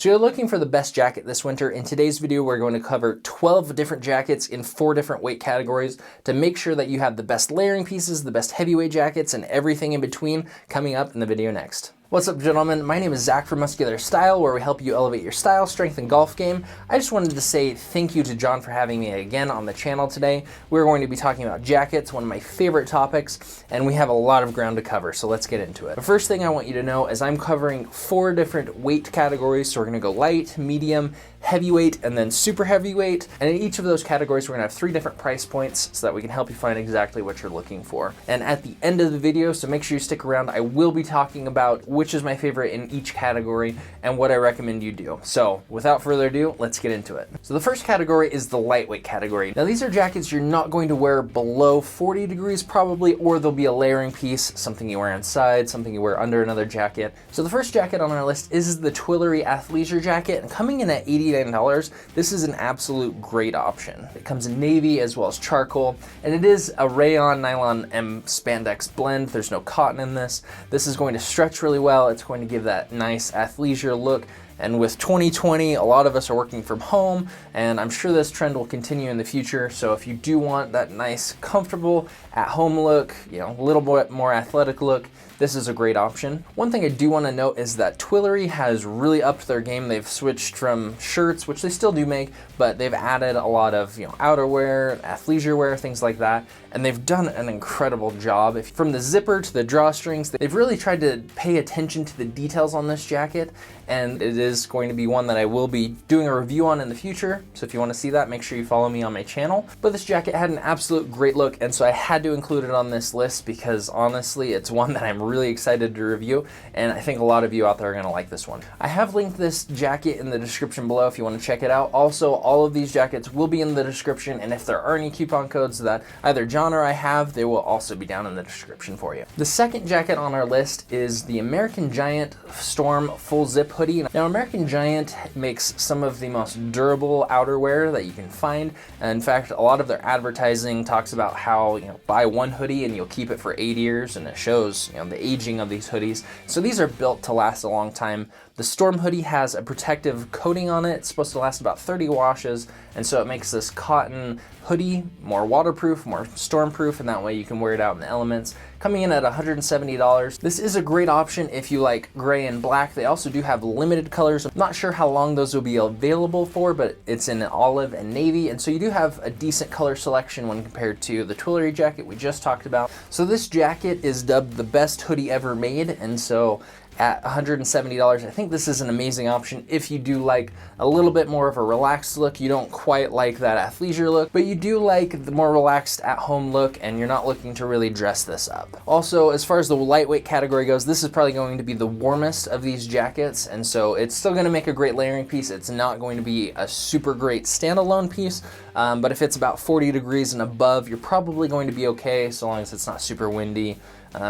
So you're looking for the best jacket this winter. In today's video, we're going to cover 12 different jackets in 4 different weight categories to make sure that you have the best layering pieces, the best heavyweight jackets, and everything in between coming up in the video next. What's up, gentlemen? My name is Zach from Muscular Style, where we help you elevate your style, strength, and golf game. I just wanted to say thank you to John for having me again on the channel today. We're going to be talking about jackets, one of my favorite topics, and we have a lot of ground to cover, so let's get into it. The first thing I want you to know is I'm covering 4 different weight categories, so we're gonna go light, medium, heavyweight, and then super heavyweight. And in each of those categories, we're gonna have 3 different price points so that we can help you find exactly what you're looking for. And at the end of the video, so make sure you stick around, I will be talking about which is my favorite in each category and what I recommend you do. So without further ado, let's get into it. So the first category is the lightweight category. Now these are jackets you're not going to wear below 40 degrees probably, or there'll be a layering piece, something you wear inside, something you wear under another jacket. So the first jacket on our list is the Twillory Athleisure jacket, and coming in at $89, this is an absolute great option. It comes in navy as well as charcoal, and it is a rayon nylon M spandex blend. There's no cotton in this. This is going to stretch really well. It's going to give that nice athleisure look. And with 2020, a lot of us are working from home, and I'm sure this trend will continue in the future. So if you do want that nice, comfortable, at-home look, a little bit more athletic look, this is a great option. One thing I do want to note is that Twillory has really upped their game. They've switched from shirts, which they still do make, but they've added a lot of outerwear, athleisure wear, things like that, and they've done an incredible job. From the zipper to the drawstrings, they've really tried to pay attention to the details on this jacket, and it is going to be one that I will be doing a review on in the future. So if you want to see that, make sure you follow me on my channel. But this jacket had an absolute great look, and so I had to include it on this list because honestly, it's one that I'm really excited to review, and I think a lot of you out there are going to like this one. I have linked this jacket in the description below if you want to check it out. Also, all of these jackets will be in the description, and if there are any coupon codes that either John or I have, they will also be down in the description for you. The second jacket on our list is the American Giant Storm Full Zip Hoodie. Now, American Giant makes some of the most durable outerwear that you can find. And in fact, a lot of their advertising talks about how, buy one hoodie and you'll keep it for 8 years, and it shows, the aging of these hoodies. So these are built to last a long time. The Storm hoodie has a protective coating on it. It's supposed to last about 30 washes, and so it makes this cotton hoodie more waterproof, more stormproof, and that way you can wear it out in the elements. Coming in at $170. This is a great option if you like gray and black. They also do have limited colors. I'm not sure how long those will be available for, but it's in olive and navy, and so you do have a decent color selection when compared to the Twillory jacket we just talked about. So this jacket is dubbed the best hoodie ever made, and so at $170, I think this is an amazing option if you do like a little bit more of a relaxed look. You don't quite like that athleisure look, but you do like the more relaxed at-home look, and you're not looking to really dress this up. Also, as far as the lightweight category goes, this is probably going to be the warmest of these jackets, and so it's still going to make a great layering piece. It's not going to be a super great standalone piece, but if it's about 40 degrees and above, you're probably going to be okay, so long as it's not super windy.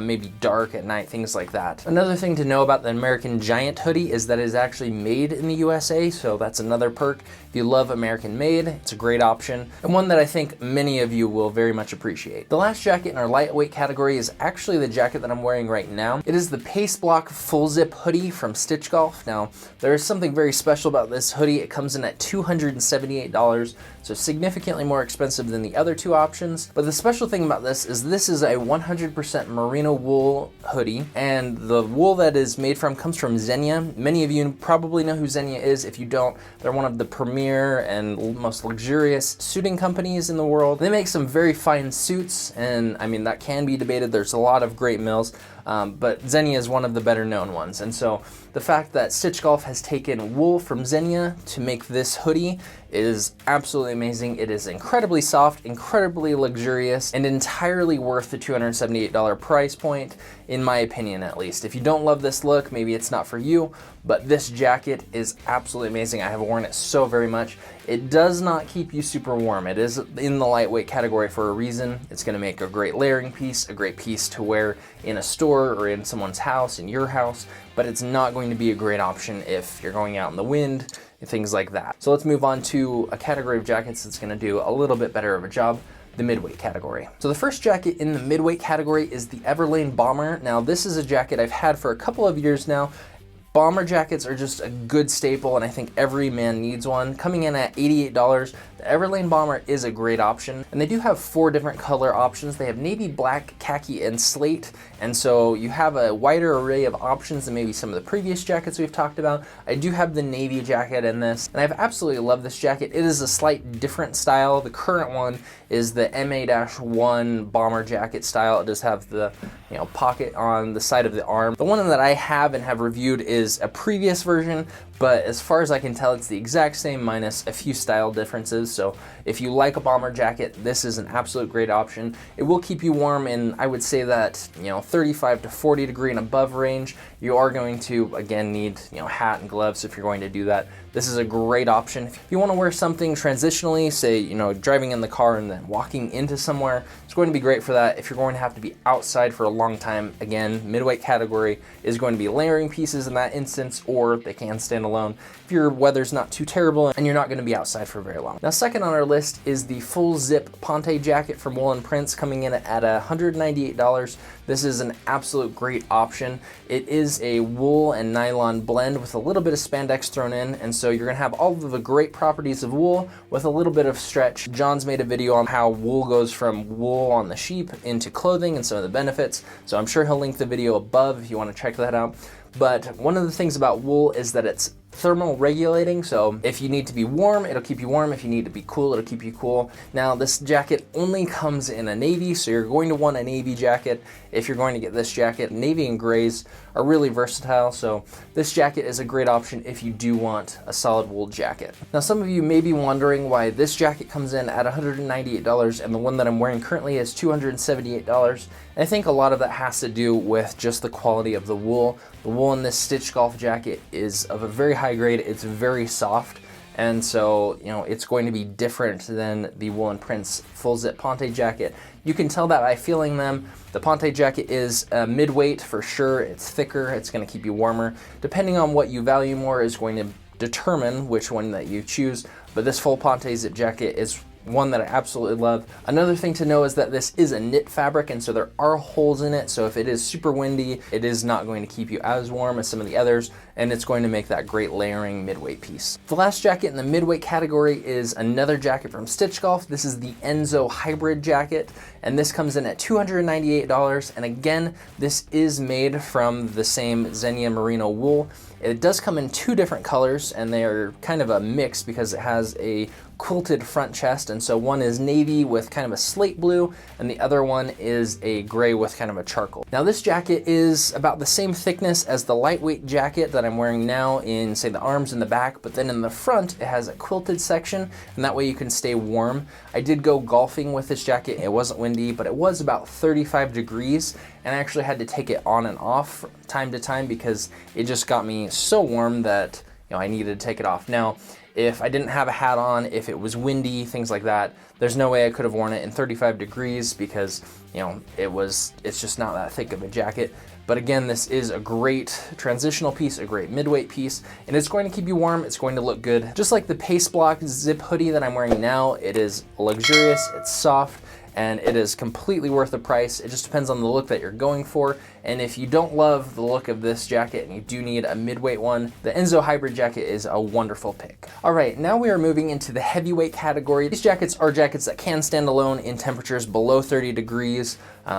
Maybe dark at night, things like that. Another thing to know about the American Giant hoodie is that it is actually made in the USA, so that's another perk. If you love American made, it's a great option, and one that I think many of you will very much appreciate. The last jacket in our lightweight category is actually the jacket that I'm wearing right now. It is the Pace Block Full Zip Hoodie from Stitch Golf. Now, there is something very special about this hoodie. It comes in at $278, so significantly more expensive than the other 2 options. But the special thing about this is a 100% merino wool hoodie, and the wool that is made from comes from Xenia. Many of you probably know who Xenia is. If you don't, they're one of the premier and most luxurious suiting companies in the world. They make some very fine suits, and I mean, that can be debated. There's a lot of great mills, but Xenia is one of the better known ones. And so the fact that Stitch Golf has taken wool from Xenia to make this hoodie is absolutely amazing. It is incredibly soft, incredibly luxurious, and entirely worth the $278 price point, in my opinion at least. If you don't love this look, maybe it's not for you, but this jacket is absolutely amazing. I have worn it so very much. It does not keep you super warm. It is in the lightweight category for a reason. It's gonna make a great layering piece, a great piece to wear in a store or in someone's house, in your house, but it's not going to be a great option if you're going out in the wind, things like that. So let's move on to a category of jackets that's gonna do a little bit better of a job. The midweight category. So the first jacket in the midweight category is the Everlane Bomber. Now this is a jacket I've had for a couple of years now. Bomber jackets are just a good staple, and I think every man needs one. Coming in at $88, the Everlane Bomber is a great option, and they do have 4 different color options. They have navy, black, khaki, and slate, and so you have a wider array of options than maybe some of the previous jackets we've talked about. I do have the navy jacket in this, and I've absolutely loved this jacket. It is a slight different style. The current one is the MA-1 bomber jacket style. It does have the pocket on the side of the arm. The one that I have and have reviewed is a previous version, but as far as I can tell, it's the exact same minus a few style differences. So if you like a bomber jacket, this is an absolute great option. It will keep you warm in, I would say that, 35 to 40 degree and above range. You are going to, again, need, hat and gloves if you're going to do that. This is a great option. If you want to wear something transitionally, say, driving in the car and then walking into somewhere, it's going to be great for that. If you're going to have to be outside for a long time, again, midweight category is going to be layering pieces in that instance, or they can stand alone if your weather's not too terrible and you're not going to be outside for very long. Now, second on our list is the full zip Ponte jacket from Wool & Prince, coming in at $198. This is an absolute great option. It is a wool and nylon blend with a little bit of spandex thrown in, and so you're gonna have all of the great properties of wool with a little bit of stretch. John's made a video on how wool goes from wool on the sheep into clothing and some of the benefits, so I'm sure he'll link the video above if you want to check that out. But one of the things about wool is that it's thermal regulating, so if you need to be warm, it'll keep you warm. If you need to be cool, it'll keep you cool. Now, this jacket only comes in a navy, so you're going to want a navy jacket if you're going to get this jacket. Navy and grays are really versatile, so this jacket is a great option if you do want a solid wool jacket. Now, some of you may be wondering why this jacket comes in at $198 and the one that I'm wearing currently is $278. And I think a lot of that has to do with just the quality of the wool. The wool in this stitch golf jacket is of a very high grade. It's very soft, and so it's going to be different than the Wool & Prince full zip Ponte jacket. You can tell that by feeling them. The Ponte jacket is mid-weight for sure. It's thicker. It's going to keep you warmer. Depending on what you value more is going to determine which one that you choose, but this full Ponte zip jacket is one that I absolutely love. Another thing to know is that this is a knit fabric, and so there are holes in it, so if it is super windy, it is not going to keep you as warm as some of the others, and it's going to make that great layering midweight piece. The last jacket in the midweight category is another jacket from Stitch Golf. This is the Enzo hybrid jacket, and this comes in at $298, and again, this is made from the same Xenia merino wool. It does come in 2 different colors, and they are kind of a mix because it has a quilted front chest, and so one is navy with kind of a slate blue, and the other one is a gray with kind of a charcoal. Now, this jacket is about the same thickness as the lightweight jacket that I'm wearing now in, say, the arms and the back, but then in the front it has a quilted section, and that way you can stay warm. I did go golfing with this jacket. It wasn't windy, but it was about 35 degrees, and I actually had to take it on and off time to time because it just got me so warm that I needed to take it off. Now, if I didn't have a hat on, if it was windy, things like that, there's no way I could have worn it in 35 degrees because, it's just not that thick of a jacket. But again, this is a great transitional piece, a great midweight piece, and it's going to keep you warm. It's going to look good. Just like the Pace Block zip hoodie that I'm wearing now, it is luxurious, it's soft, and it is completely worth the price. It just depends on the look that you're going for. And if you don't love the look of this jacket and you do need a midweight one, the Enzo hybrid jacket is a wonderful pick. All right, now we are moving into the heavyweight category. These jackets are jackets that can stand alone in temperatures below 30 degrees.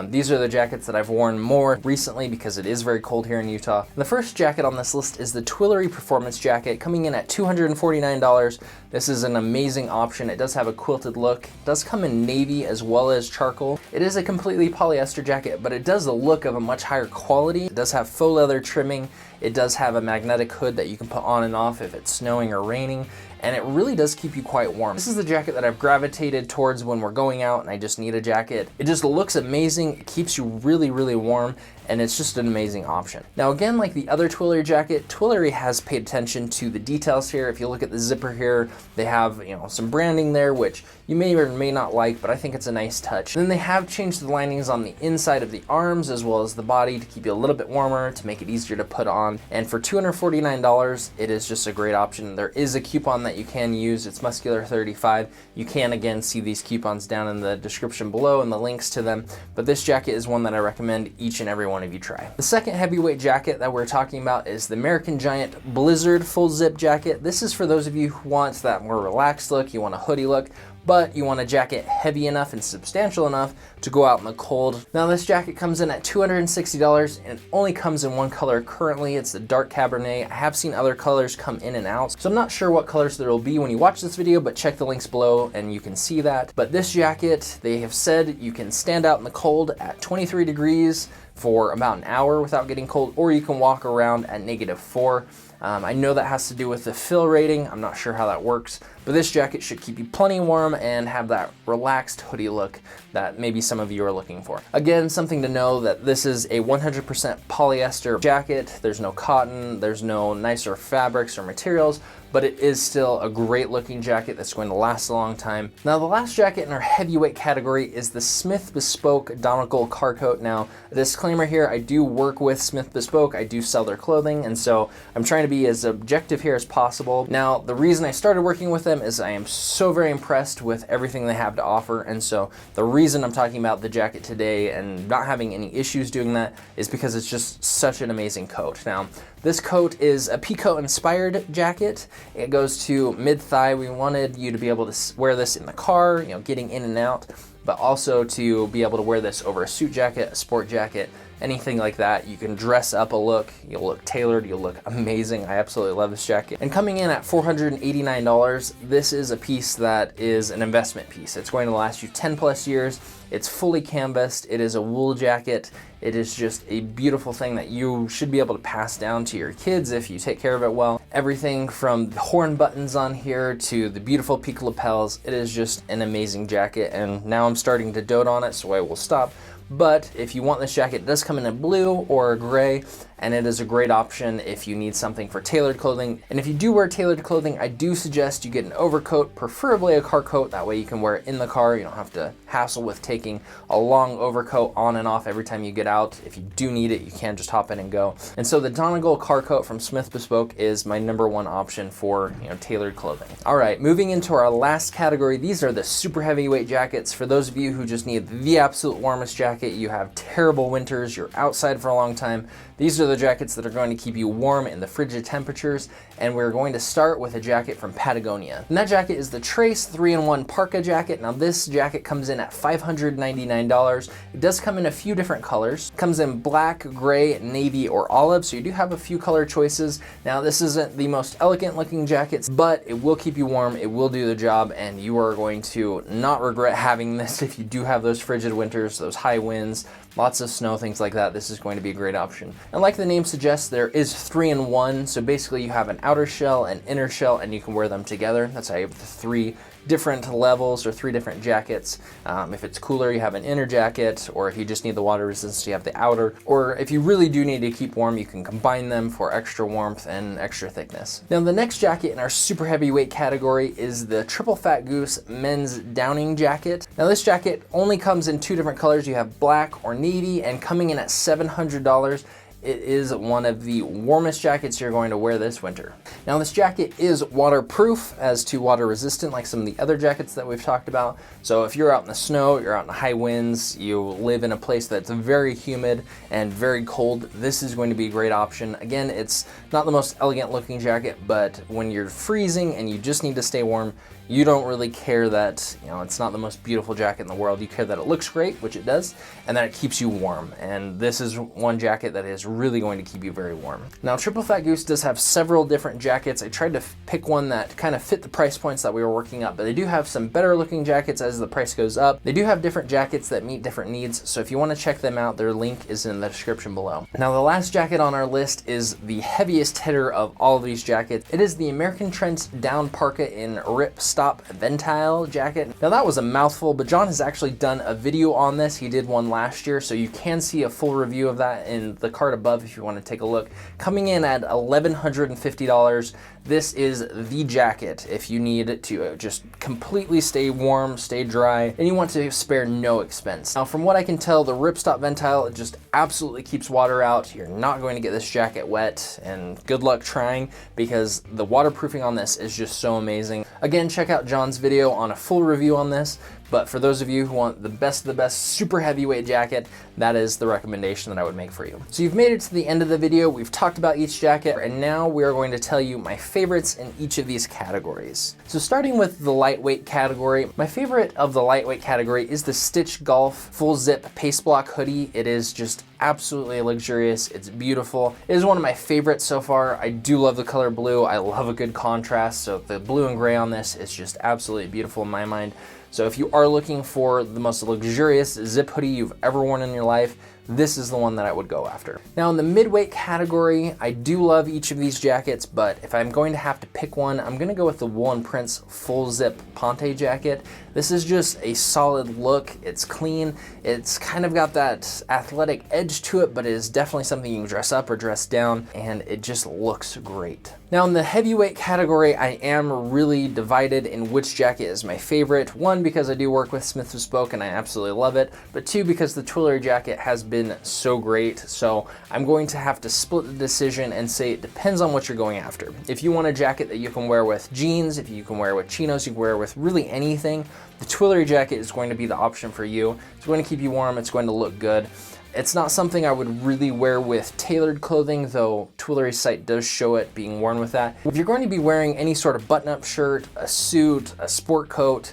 These are the jackets that I've worn more recently because it is very cold here in Utah. The first jacket on this list is the Twillory Performance Jacket, coming in at $249. This is an amazing option. It does have a quilted look. It does come in navy as well as charcoal. It is a completely polyester jacket, but it does the look of a much higher quality. It does have faux leather trimming. It does have a magnetic hood that you can put on and off if it's snowing or raining, and it really does keep you quite warm. This is the jacket that I've gravitated towards when we're going out and I just need a jacket. It just looks amazing. It keeps you really, really warm, and it's just an amazing option. Now, again, like the other Twillory jacket, Twillory has paid attention to the details here. If you look at the zipper here, they have some branding there, which you may or may not like, but I think it's a nice touch. And then they have changed the linings on the inside of the arms as well as the body to keep you a little bit warmer, to make it easier to put on on. And for $249, it is just a great option. There is a coupon that you can use. It's Muscular35. You can again see these coupons down in the description below and the links to them. But this jacket is one that I recommend each and every one of you try. The second heavyweight jacket that we're talking about is the American Giant Blizzard full zip jacket. This is for those of you who want that more relaxed look, you want a hoodie look, but you want a jacket heavy enough and substantial enough to go out in the cold. Now this jacket comes in at $260 and it only comes in one color currently. It's the dark Cabernet. I have seen other colors come in and out, so I'm not sure what colors there will be when you watch this video, but check the links below and you can see that. But this jacket, they have said you can stand out in the cold at 23 degrees for about an hour without getting cold, or you can walk around at -4. I know that has to do with the fill rating. I'm not sure how that works, but this jacket should keep you plenty warm and have that relaxed hoodie look that maybe some of you are looking for. Again, something to know that this is a 100% polyester jacket. There's no cotton, there's no nicer fabrics or materials, but it is still a great looking jacket that's going to last a long time. Now the last jacket in our heavyweight category is the Smith Bespoke Donegal car coat. Now a disclaimer here, I do work with Smith Bespoke, I do sell their clothing, and so I'm trying to be as objective here as possible. Now the reason I started working with them is I am so very impressed with everything they have to offer, and so the reason I'm talking about the jacket today and not having any issues doing that is because it's just such an amazing coat. Now this coat is a peacoat inspired jacket. It goes to mid-thigh. We wanted you to be able to wear this in the car, you know, getting in and out, but also to be able to wear this over a suit jacket, a sport jacket, anything like that. You can dress up a look, you'll look tailored, you'll look amazing. I absolutely love this jacket. And coming in at $489, this is a piece that is an investment piece. It's going to last you 10 plus years. It's fully canvassed. It is a wool jacket. It is just a beautiful thing that you should be able to pass down to your kids if you take care of it well. Everything from the horn buttons on here to the beautiful peak lapels. It is just an amazing jacket, and now I'm starting to dote on it, so I will stop. But if you want this jacket, it does come in a blue or a gray, and it is a great option if you need something for tailored clothing. And if you do wear tailored clothing, I do suggest you get an overcoat, preferably a car coat. That way you can wear it in the car. You don't have to hassle with taking a long overcoat on and off every time you get out. If you do need it, you can just hop in and go. And so the Donegal car coat from Smith Bespoke is my #1 option for, you know, tailored clothing. All right, moving into our last category. These are the super heavyweight jackets. For those of you who just need the absolute warmest jacket, you have terrible winters, you're outside for a long time, these are the jackets that are going to keep you warm in the frigid temperatures, and we're going to start with a jacket from Patagonia. And that jacket is the Trace 3-in-1 Parka jacket. Now this jacket comes in at $599. It does come in a few different colors. It comes in black, gray, navy, or olive, so you do have a few color choices. Now this isn't the most elegant looking jackets, but it will keep you warm, it will do the job, and you are going to not regret having this if you do have those frigid winters, those high winds, lots of snow, things like that. This is going to be a great option. And like the name suggests, there is 3-in-1. So basically you have an outer shell and inner shell, and you can wear them together. That's how you have the 3 different levels or 3 different jackets. If it's cooler, you have an inner jacket, or if you just need the water resistance, you have the outer. Or if you really do need to keep warm, you can combine them for extra warmth and extra thickness. Now the next jacket in our super heavyweight category is the F.A.T Goose men's downing jacket. Now this jacket only comes in 2 different colors. You have black or navy, and coming in at $700. It is one of the warmest jackets you're going to wear this winter. Now this jacket is waterproof as to water resistant like some of the other jackets that we've talked about. So if you're out in the snow, you're out in high winds, you live in a place that's very humid and very cold, this is going to be a great option. Again, it's not the most elegant looking jacket, but when you're freezing and you just need to stay warm, you don't really care that, you know, it's not the most beautiful jacket in the world. You care that it looks great, which it does, and that it keeps you warm. And this is one jacket that is really going to keep you very warm. Now, F.A.T Goose does have several different jackets. I tried to pick one that kind of fit the price points that we were working up, but they do have some better looking jackets as the price goes up. They do have different jackets that meet different needs, so if you want to check them out, their link is in the description below. Now, the last jacket on our list is the heaviest hitter of all of these jackets. It is the American Trench Down Parka in Rip Stop Ventile jacket. Now that was a mouthful, but John has actually done a video on this. He did one last year, so you can see a full review of that in the card above if you want to take a look. Coming in at $1,150, this is the jacket if you need to just completely stay warm, stay dry, and you want to spare no expense. Now, from what I can tell, the ripstop ventile just absolutely keeps water out. You're not going to get this jacket wet, and good luck trying because the waterproofing on this is just so amazing. Again, check out John's video on a full review on this, but for those of you who want the best of the best super heavyweight jacket, that is the recommendation that I would make for you. So you've made it to the end of the video. We've talked about each jacket, and now we are going to tell you my favorites in each of these categories. So starting with the lightweight category, my favorite of the lightweight category is the Stitch Golf full zip paste block hoodie. It is just absolutely luxurious. It's beautiful. It is one of my favorites so far. I do love the color blue. I love a good contrast. So the blue and gray on this is just absolutely beautiful in my mind. So if you are looking for the most luxurious zip hoodie you've ever worn in your life, this is the one that I would go after. Now in the midweight category, I do love each of these jackets, but if I'm going to have to pick one, I'm gonna go with the Wool & Prince full zip Ponte jacket. This is just a solid look. It's clean. It's kind of got that athletic edge to it, but it is definitely something you can dress up or dress down, and it just looks great. Now in the heavyweight category, I am really divided in which jacket is my favorite. One, because I do work with Smith Bespoke and I absolutely love it, but two, because the Twillory jacket has been so great. So I'm going to have to split the decision and say it depends on what you're going after. If you want a jacket that you can wear with jeans, if you can wear with chinos, you can wear with really anything, the Twillory jacket is going to be the option for you. It's going to keep you warm, it's going to look good. It's not something I would really wear with tailored clothing, though Twillory's site does show it being worn with that. If you're going to be wearing any sort of button-up shirt, a suit, a sport coat,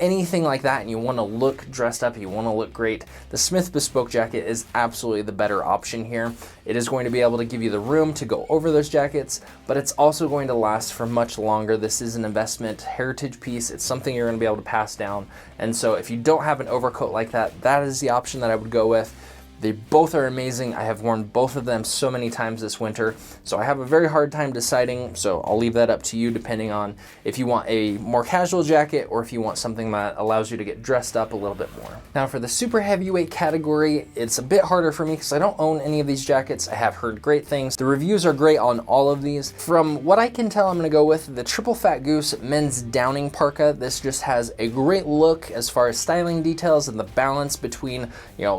anything like that, and you want to look dressed up, you want to look great, the Smith Bespoke jacket is absolutely the better option here. It is going to be able to give you the room to go over those jackets, but it's also going to last for much longer. This is an investment heritage piece. It's something you're going to be able to pass down. And so if you don't have an overcoat like that, that is the option that I would go with. They both are amazing. I have worn both of them so many times this winter, so I have a very hard time deciding, so I'll leave that up to you depending on if you want a more casual jacket or if you want something that allows you to get dressed up a little bit more. Now for the super heavyweight category, it's a bit harder for me because I don't own any of these jackets. I have heard great things. The reviews are great on all of these. From what I can tell, I'm gonna go with the Triple Fat Goose men's downing parka. This just has a great look as far as styling details and the balance between,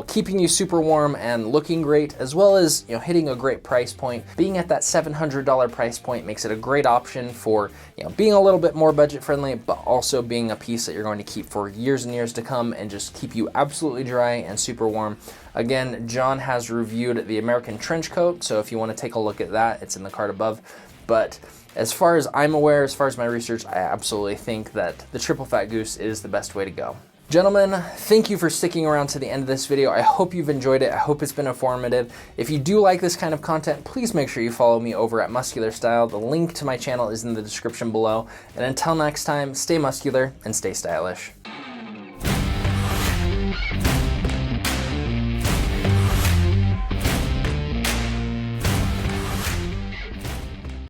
keeping you super warm and looking great, as well as hitting a great price point. Being at that $700 price point makes it a great option for being a little bit more budget friendly, but also being a piece that you're going to keep for years and years to come and just keep you absolutely dry and super warm. Again, John has reviewed the American trench coat, so if you want to take a look at that, it's in the card above. But as far as I'm aware, as far as my research, I absolutely think that the Triple Fat Goose is the best way to go. Gentlemen, thank you for sticking around to the end of this video. I hope you've enjoyed it. I hope it's been informative. If you do like this kind of content, please make sure you follow me over at Muscular Style. The link to my channel is in the description below. And until next time, stay muscular and stay stylish.